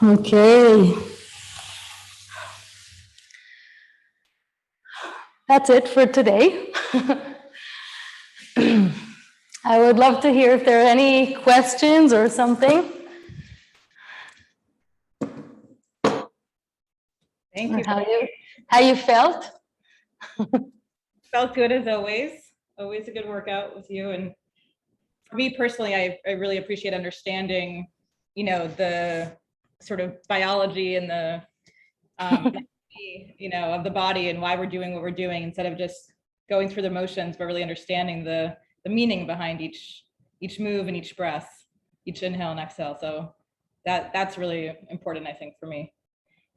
Okay. That's it for today. I would love to hear if there are any questions or something. Thank you. How you felt? Felt good as always. Always a good workout with you. And for me personally, I really appreciate understanding, the sort of biology and the, of the body and why we're doing what we're doing, instead of just going through the motions, but really understanding the meaning behind each move and each breath, each inhale and exhale. So that's really important, I think, for me.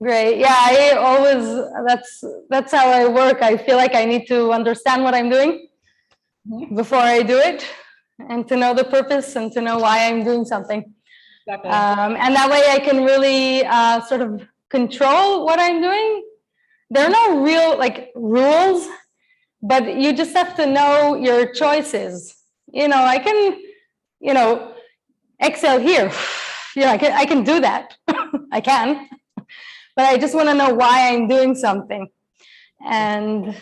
Great. Yeah, I always, that's how I work. I feel like I need to understand what I'm doing before I do it, and to know the purpose and to know why I'm doing something. Exactly. And that way I can really sort of control what I'm doing. There are no real rules, but you just have to know your choices. I can, exhale here. I can do that. I can. But I just want to know why I'm doing something. And,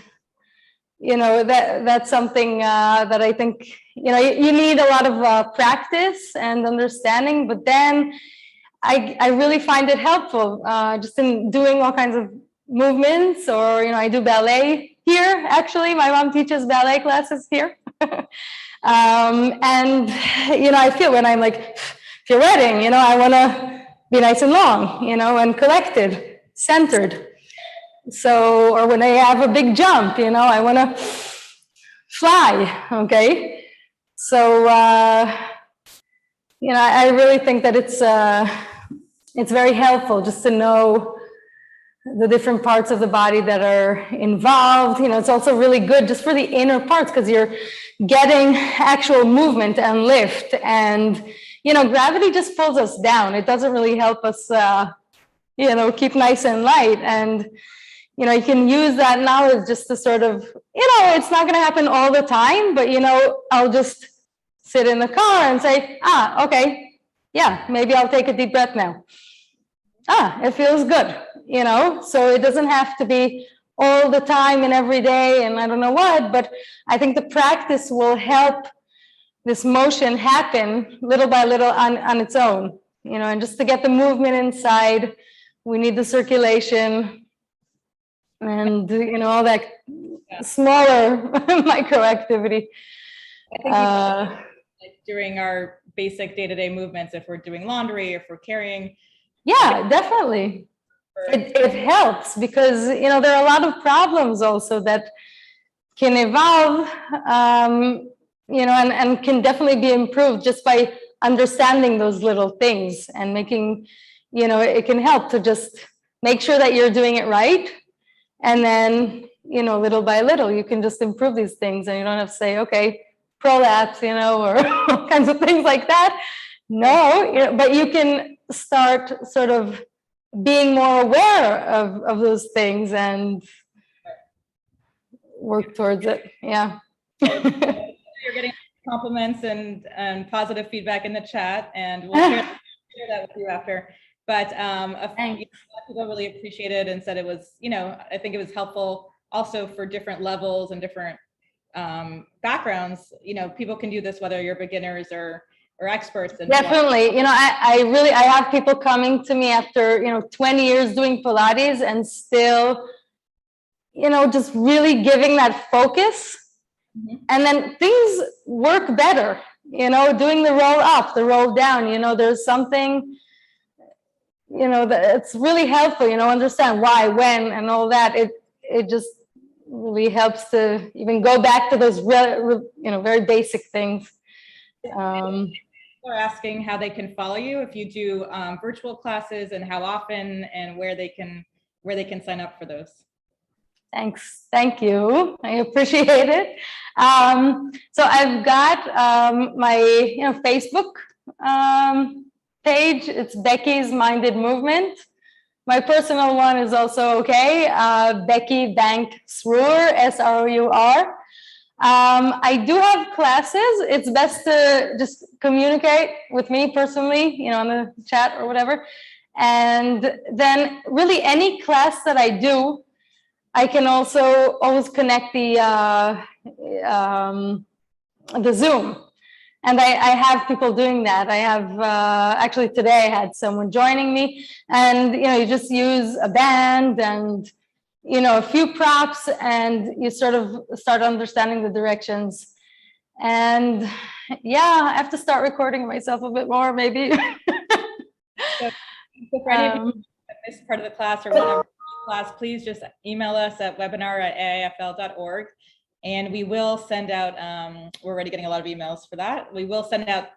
that's something that I think, you need a lot of practice and understanding, but then I really find it helpful just in doing all kinds of movements, or, I do ballet here. Actually, my mom teaches ballet classes here. And, I feel when I'm pirouetting, I want to be nice and long, and collected, centered. So, or when I have a big jump, I want to fly, okay? So, I really think that it's very helpful just to know the different parts of the body that are involved. It's also really good just for the inner parts because you're getting actual movement and lift, and gravity just pulls us down. It doesn't really help us keep nice and light. And you can use that knowledge just to sort of, it's not going to happen all the time, but I'll just sit in the car and say, okay, yeah, maybe I'll take a deep breath now. It feels good, so it doesn't have to be all the time and every day and I don't know what, but I think the practice will help this motion happen little by little on its own, and just to get the movement inside, we need the circulation and, all that smaller micro activity. I think during our basic day-to-day movements, if we're doing laundry, if we're carrying. Yeah, definitely. It helps because, there are a lot of problems also that can evolve, and can definitely be improved just by understanding those little things and making, it can help to just make sure that you're doing it right. And then, little by little, you can just improve these things and you don't have to say, okay, prolapse, or all kinds of things like that. No, but you can start sort of being more aware of those things and work towards it. Yeah. You're getting compliments and positive feedback in the chat, and we'll share that with you after. But a few people really appreciated and said it was, I think it was helpful also for different levels and different backgrounds. People can do this whether you're beginners or experts. And definitely, I have people coming to me after 20 years doing Pilates and still, just really giving that focus. Mm-hmm. And then things work better, doing the roll up, the roll down, there's something, that it's really helpful, understand why, when, and all that. It just really helps to even go back to those, very basic things. People are asking how they can follow you if you do virtual classes, and how often and where they can sign up for those. Thanks. Thank you. I appreciate it. So I've got my Facebook page. It's Becky's Minded Movement. My personal one is also okay. Becky Bank Srour, S-R-O-U-R. I do have classes. It's best to just communicate with me personally, on the chat or whatever. And then really any class that I do, I can also always connect the Zoom. And I have people doing that. I have, actually today I had someone joining me, and, you just use a band and, a few props, and you sort of start understanding the directions. And yeah, I have to start recording myself a bit more, maybe. So for any of you who missed part of the class or whatever class, please just email us at webinar@aifl.org. And we will send out, we're already getting a lot of emails for that. We will send out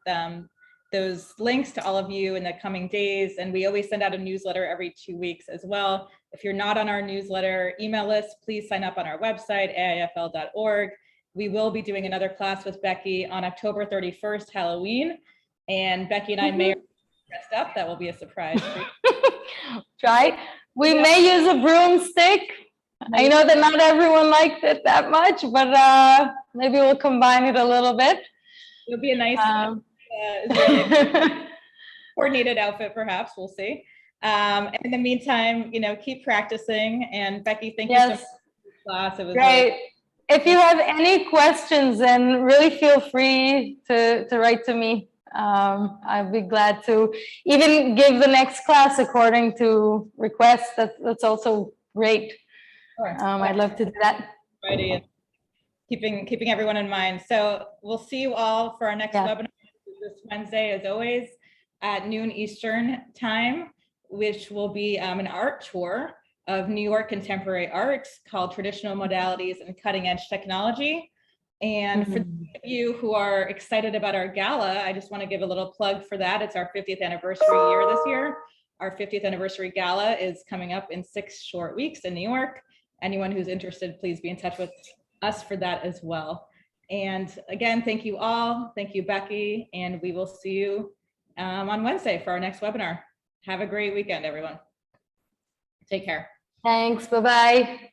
those links to all of you in the coming days. And we always send out a newsletter every 2 weeks as well. If you're not on our newsletter email list, please sign up on our website, aifl.org. We will be doing another class with Becky on October 31st, Halloween. And Becky and I may be dressed up. That will be a surprise for you. Try. We may use a broomstick. I know that not everyone liked it that much, but maybe we'll combine it a little bit. It'll be a nice coordinated outfit, perhaps. We'll see. And in the meantime, keep practicing. And Becky, thank you so much for this class. It was great. If you have any questions, then really feel free to write to me. I'd be glad to even give the next class according to requests. That's also great. Sure. I'd love to do that. Alrighty, and keeping everyone in mind. So we'll see you all for our next webinar this Wednesday, as always, at noon Eastern time, which will be an art tour of New York contemporary art called Traditional Modalities and Cutting Edge Technology. And for those of you who are excited about our gala, I just want to give a little plug for that. It's our 50th anniversary year this year. Our 50th anniversary gala is coming up in 6 short weeks in New York. Anyone who's interested, please be in touch with us for that as well. And again, thank you all. Thank you, Becky. And we will see you on Wednesday for our next webinar. Have a great weekend, everyone. Take care. Thanks. Bye-bye.